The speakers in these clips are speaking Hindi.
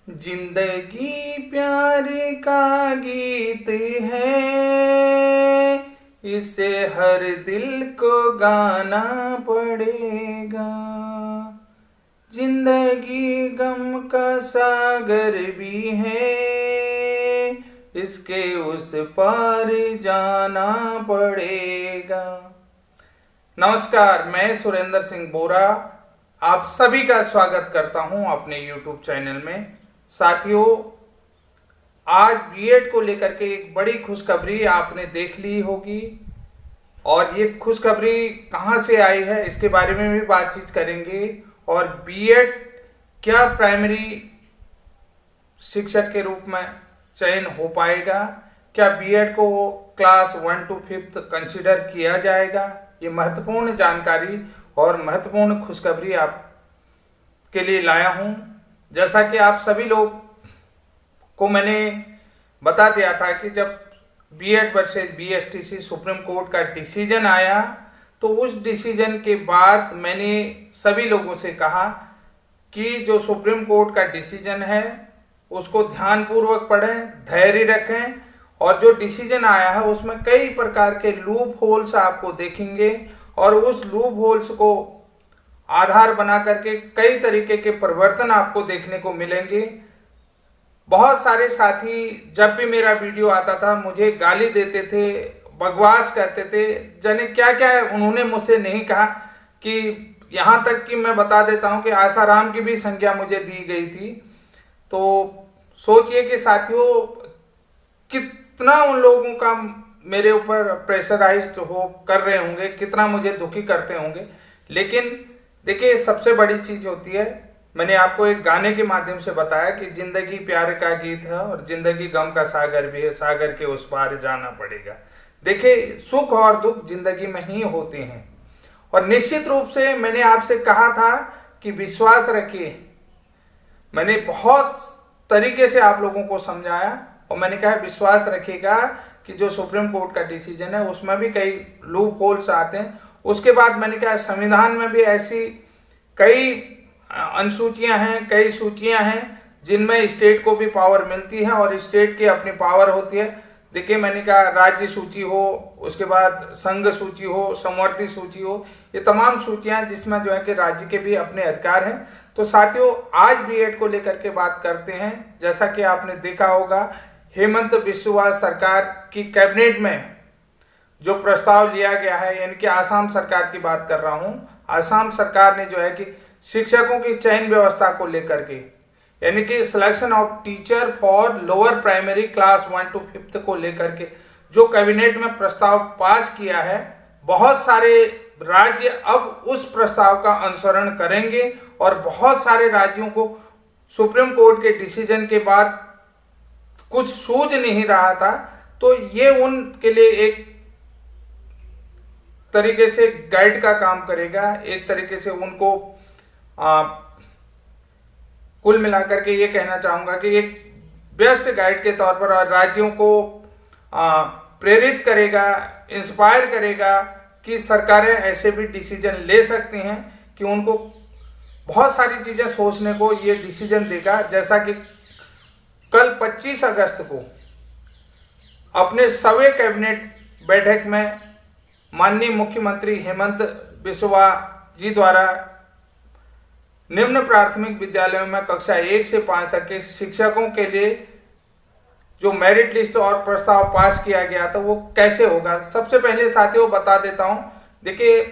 जिंदगी प्यार का गीत है, इसे हर दिल को गाना पड़ेगा। जिंदगी गम का सागर भी है, इसके उस पार जाना पड़ेगा। नमस्कार, मैं सुरेंद्र सिंह बोरा आप सभी का स्वागत करता हूं अपने YouTube चैनल में। साथियों, आज बीएड को लेकर के एक बड़ी खुशखबरी आपने देख ली होगी और ये खुशखबरी कहां से आई है इसके बारे में भी बातचीत करेंगे। और बीएड क्या प्राइमरी शिक्षक के रूप में चयन हो पाएगा, क्या बीएड को क्लास 1 to 5th कंसिडर किया जाएगा, ये महत्वपूर्ण जानकारी और महत्वपूर्ण खुशखबरी आप के लिए लाया हूं। जैसा कि आप सभी लोग को मैंने बता दिया था कि जब BEd versus BSTC Supreme Court का डिसीजन आया तो उस डिसीजन के बाद मैंने सभी लोगों से कहा कि जो सुप्रीम कोर्ट का डिसीजन है उसको ध्यानपूर्वक पढ़ें, धैर्य रखें। और जो डिसीजन आया है उसमें कई प्रकार के लूप होल्स आपको देखेंगे और उस लूप होल्स को आधार बना करके कई तरीके के परिवर्तन आपको देखने को मिलेंगे। बहुत सारे साथी जब भी मेरा वीडियो आता था मुझे गाली देते थे, बकवास करते थे, जाने क्या क्या उन्होंने मुझसे नहीं कहा। कि यहाँ तक कि मैं बता देता हूँ कि आसाराम की भी संज्ञा मुझे दी गई थी। तो सोचिए कि साथियों कितना उन लोगों का मेरे ऊपर प्रेशराइज्ड हो कर रहे होंगे, कितना मुझे दुखी करते होंगे। लेकिन देखिए, सबसे बड़ी चीज होती है, मैंने आपको एक गाने के माध्यम से बताया कि जिंदगी प्यार का गीत है और जिंदगी गम का सागर भी है, सागर के उस पार जाना पड़ेगा। देखिए, सुख और दुख जिंदगी में ही होते हैं और निश्चित रूप से मैंने आपसे कहा था कि विश्वास रखिए। मैंने बहुत तरीके से आप लोगों को समझाया और मैंने कहा विश्वास रखिएगा कि जो सुप्रीम कोर्ट का डिसीजन है उसमें भी कई लूप होल्स आते हैं। उसके बाद मैंने कहा संविधान में भी ऐसी कई अनुसूचियां हैं, कई सूचियां हैं जिनमें स्टेट को भी पावर मिलती है और स्टेट की अपनी पावर होती है। देखिए, मैंने कहा राज्य सूची हो, उसके बाद संघ सूची हो, समवर्ती सूची हो, ये तमाम सूचियां जिसमें जो है कि राज्य के भी अपने अधिकार हैं। तो साथियों, आज बीएड को लेकर के बात करते हैं। जैसा कि आपने देखा होगा, हेमंत बिस्वा सरकार की कैबिनेट में जो प्रस्ताव लिया गया है, यानी कि आसाम सरकार की बात कर रहा हूं, आसाम सरकार ने जो है कि शिक्षकों की चयन व्यवस्था को लेकर के, यानी कि selection of teacher for lower primary class 1 to 5th को लेकर के जो कैबिनेट में प्रस्ताव पास किया है, बहुत सारे राज्य अब उस प्रस्ताव का अनुसरण करेंगे और बहुत सारे राज्यों को सुप्रीम कोर्ट के डिसीजन के बाद कुछ सूझ नहीं रहा था, तो ये उनके लिए एक तरीके से गाइड का काम करेगा। एक तरीके से उनको कुल मिलाकर के ये कहना चाहूंगा कि एक बेस्ट गाइड के तौर पर राज्यों को प्रेरित करेगा, इंस्पायर करेगा कि सरकारें ऐसे भी डिसीजन ले सकती हैं कि उनको बहुत सारी चीजें सोचने को ये डिसीजन देगा। जैसा कि कल 25 अगस्त को अपने 100वें कैबिनेट बैठक में माननीय मुख्यमंत्री हेमंत बिस्वा जी द्वारा निम्न प्राथमिक विद्यालयों में कक्षा 1 से 5 तक के शिक्षकों के लिए जो मेरिट लिस्ट और प्रस्ताव पास किया गया था वो कैसे होगा। सबसे पहले साथियों बता देता हूं, देखिए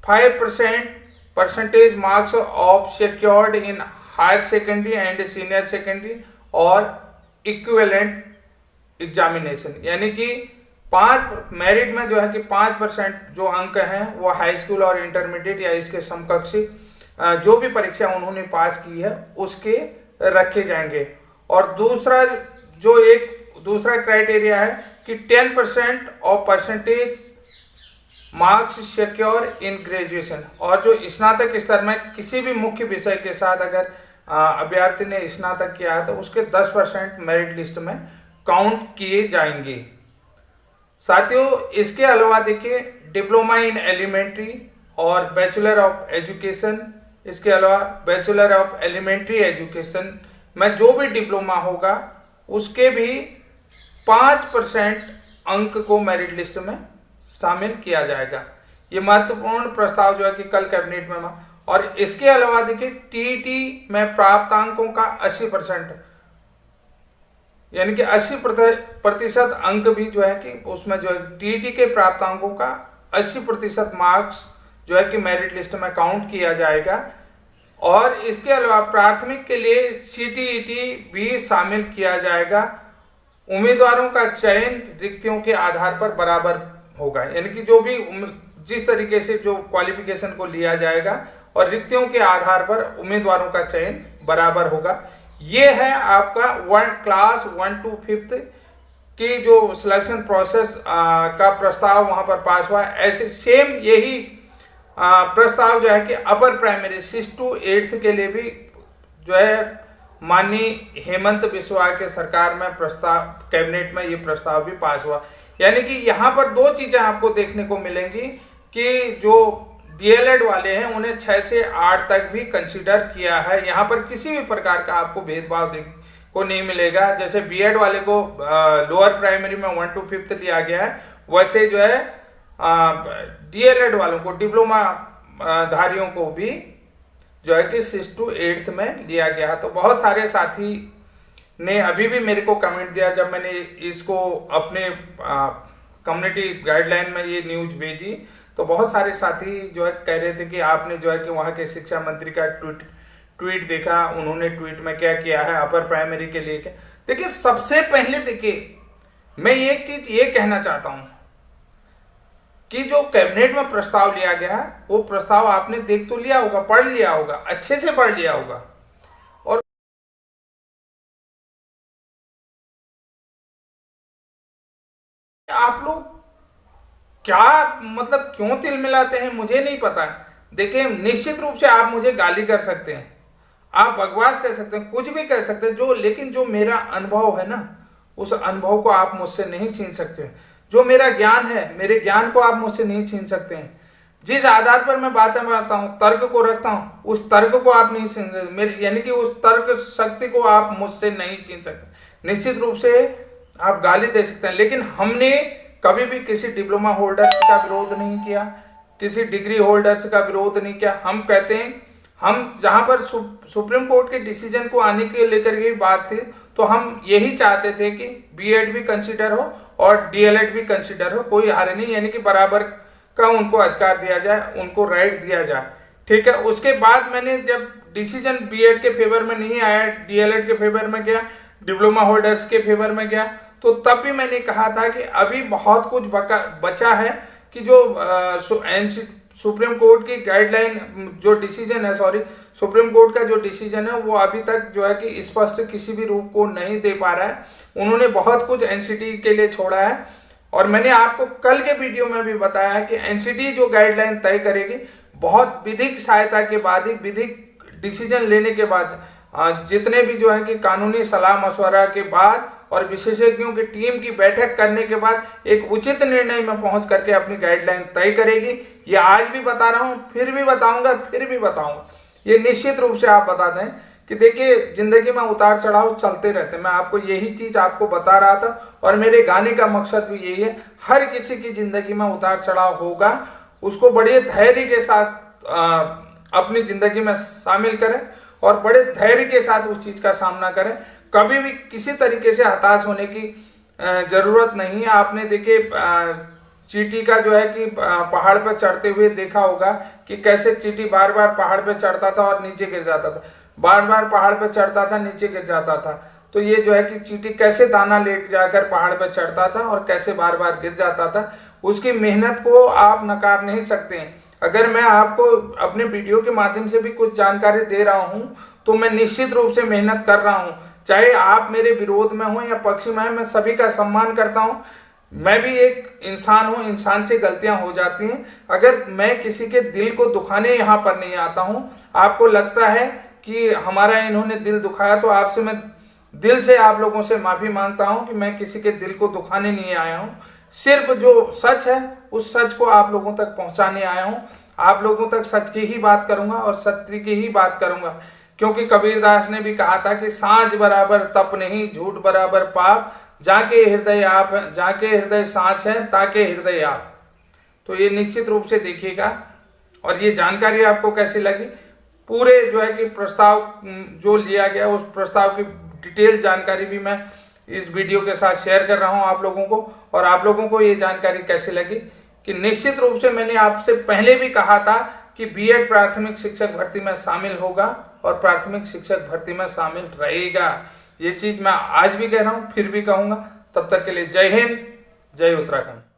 5% percentage marks of secured in higher secondary and senior secondary और इक्विवेलेंट एग्जामिनेशन, यानी कि 5 मेरिट में जो है कि 5% जो अंक हैं वो हाई स्कूल और इंटरमीडिएट या इसके समकक्ष जो भी परीक्षा उन्होंने पास की है उसके रखे जाएंगे। और दूसरा क्राइटेरिया है कि 10% of percentage marks secure in graduation, और जो स्नातक स्तर में किसी भी मुख्य विषय के साथ अगर अभ्यर्थी ने स्नातक किया है तो उसके 10% मेरिट लिस्ट में काउंट किए जाएंगे। साथियों, इसके अलावा देखिए डिप्लोमा इन एलिमेंट्री और बैचलर ऑफ एजुकेशन, इसके अलावा बैचलर ऑफ एलिमेंट्री एजुकेशन में जो भी डिप्लोमा होगा उसके भी 5% अंक को मेरिट लिस्ट में शामिल किया जाएगा। ये महत्वपूर्ण प्रस्ताव जो है कि कल कैबिनेट में और इसके अलावा देखिए टीईटी में प्राप्त अंकों का 80% यानी कि 80% अंक भी जो है कि उसमें जो है टीईटी के प्राप्त अंकों का 80% मार्क्स जो है कि मेरिट लिस्ट में काउंट किया जाएगा। और इसके अलावा प्राथमिक के लिए सीटीईटी भी शामिल किया जाएगा। उम्मीदवारों का चयन रिक्तियों के आधार पर बराबर होगा, यानी कि जो भी जिस तरीके से जो क्वालिफिकेशन को लिया जाएगा और रिक्तियों के आधार पर उम्मीदवारों का चयन बराबर होगा। ये है आपका क्लास 1 to 5th की जो सिलेक्शन प्रोसेस का प्रस्ताव वहां पर पास हुआ। ऐसे सेम यही प्रस्ताव जो है कि अपर प्राइमरी 6 to 8th के लिए भी जो है माननीय हेमंत बिस्वा के सरकार में प्रस्ताव कैबिनेट में ये प्रस्ताव भी पास हुआ। यानी कि यहाँ पर दो चीजें आपको देखने को मिलेंगी कि जो डीएलएड वाले हैं उन्हें 6 से 8 तक भी कंसीडर किया है। यहाँ पर किसी भी प्रकार का आपको भेदभाव देखने को नहीं मिलेगा। जैसे बीएड वाले को लोअर प्राइमरी में 1 to 5th लिया गया है, वैसे जो है डीएलएड वालों को डिप्लोमा धारियों को भी जो है कि 6 to 8th में लिया गया। तो बहुत सारे साथी ने अभी भी मेरे को कमेंट दिया जब मैंने इसको अपने कम्युनिटी गाइडलाइन में ये न्यूज भेजी, तो बहुत सारे साथी जो है कह रहे थे कि आपने जो है कि वहाँ के शिक्षा मंत्री का ट्वीट देखा, उन्होंने ट्वीट में क्या किया है अपर प्राइमरी के लिए क्या। देखिए सबसे पहले देखिए मैं एक चीज ये कहना चाहता हूं कि जो कैबिनेट में प्रस्ताव लिया गया है वो प्रस्ताव आपने देख तो लिया होगा, पढ़ लिया होगा, अच्छे से पढ़ लिया होगा। और आप लोग क्या मतलब क्यों तिल मिलाते हैं मुझे नहीं पता। देखिए निश्चित रूप से आप मुझे गाली कर सकते हैं, आप बकवास कर सकते हैं, कुछ भी कर सकते हैं, जो लेकिन जो मेरा अनुभव है ना उस अनुभव को आप मुझसे नहीं छीन सकते। जो मेरा ज्ञान है मेरे ज्ञान को आप मुझसे नहीं छीन सकते हैं। जिस आधार पर मैं बातें बनाता हूँ, तर्क को रखता हूँ, उस तर्क को आप नहीं छीन सकते, मेरे यानी कि उस तर्क शक्ति को आप मुझसे नहीं छीन सकते। निश्चित रूप से आप गाली दे सकते हैं, लेकिन हमने कभी भी किसी डिप्लोमा होल्डर्स का विरोध नहीं किया, किसी डिग्री होल्डर्स का विरोध नहीं किया। हम कहते हैं हम जहां पर सुप्रीम कोर्ट के डिसीजन को आने के लेकर के बात थी तो हम यही चाहते थे कि बीएड भी कंसीडर हो और डीएलएड भी कंसीडर हो, कोई हारे नहीं, यानी कि बराबर का उनको अधिकार दिया जाए, उनको राइट दिया जाए। ठीक है, उसके बाद मैंने जब डिसीजन बीएड के फेवर में नहीं आया, डीएलएड के फेवर में गया, डिप्लोमा होल्डर्स के फेवर में गया, तो तब भी मैंने कहा था कि अभी बहुत कुछ बचा है कि जो सुप्रीम कोर्ट की गाइडलाइन जो डिसीजन है, सुप्रीम कोर्ट का जो डिसीजन है वो अभी तक जो है कि स्पष्ट किसी भी रूप को नहीं दे पा रहा है। उन्होंने बहुत कुछ एनसीटी के लिए छोड़ा है और मैंने आपको कल के वीडियो में भी बताया है कि एनसीटी जो गाइडलाइन तय करेगी बहुत विधिक सहायता के बाद ही, विधिक डिसीजन लेने के बाद, जितने भी जो है कि कानूनी सलाह मशवरा के बाद और विशेषज्ञों की टीम की बैठक करने के बाद एक उचित निर्णय में पहुंच करके अपनी गाइडलाइन तय करेगी। ये आज भी बता रहा हूं, फिर भी बताऊंगा, फिर भी बताऊंगा। ये निश्चित रूप से आप बता दें कि देखिए जिंदगी में उतार चढ़ाव चलते रहते हैं। मैं आपको यही चीज आपको बता रहा था और मेरे गाने का मकसद भी यही है। हर किसी की जिंदगी में उतार चढ़ाव होगा, उसको बड़े धैर्य के साथ अपनी जिंदगी में शामिल करें और बड़े धैर्य के साथ उस चीज का सामना करें। कभी भी किसी तरीके से हताश होने की जरूरत नहीं है। आपने देखिए चींटी का जो है कि पहाड़ पर चढ़ते हुए देखा होगा कि कैसे चींटी बार बार पहाड़ पर चढ़ता था और नीचे गिर जाता था, बार बार पहाड़ पर चढ़ता था, नीचे गिर जाता था। तो ये जो है कि चींटी कैसे दाना ले जाकर पहाड़ पर चढ़ता था और कैसे बार बार गिर जाता था, उसकी मेहनत को आप नकार नहीं सकते हैं। अगर मैं आपको अपने वीडियो के माध्यम से भी कुछ जानकारी दे रहा हूं तो मैं निश्चित रूप से मेहनत कर रहा हूं, चाहे आप मेरे विरोध में हो या पक्ष में, मैं सभी का सम्मान करता हूं। मैं भी एक इंसान हूं, इंसान से गलतियां हो जाती हैं। अगर मैं किसी के दिल को दुखाने यहाँ पर नहीं आता हूं, आपको लगता है कि हमारा इन्होंने दिल दुखाया, तो आपसे मैं दिल से आप लोगों से माफी मांगता हूं कि मैं किसी के दिल को दुखाने नहीं आया हूं। सिर्फ जो सच है उस सच को आप लोगों तक पहुंचाने आया हूं। आप लोगों तक सच की ही बात करूंगा और सत्य की ही बात करूंगा, क्योंकि कबीरदास ने भी कहा था कि सांझ बराबर तप नहीं, झूठ बराबर पाप, जाके हृदय सांच है, ताके हृदय आप। तो ये निश्चित रूप से देखिएगा। और ये जानकारी आपको कैसी लगी, पूरे जो है कि प्रस्ताव जो लिया गया उस प्रस्ताव की डिटेल जानकारी भी मैं इस वीडियो के साथ शेयर कर रहा हूं आप लोगों को। और आप लोगों को ये जानकारी कैसी लगी कि निश्चित रूप से मैंने आपसे पहले भी कहा था कि बीएड प्राथमिक शिक्षक भर्ती में शामिल होगा और प्राथमिक शिक्षक भर्ती में शामिल रहेगा। ये चीज मैं आज भी कह रहा हूं, फिर भी कहूंगा। तब तक के लिए जय हिंद, जय उत्तराखंड।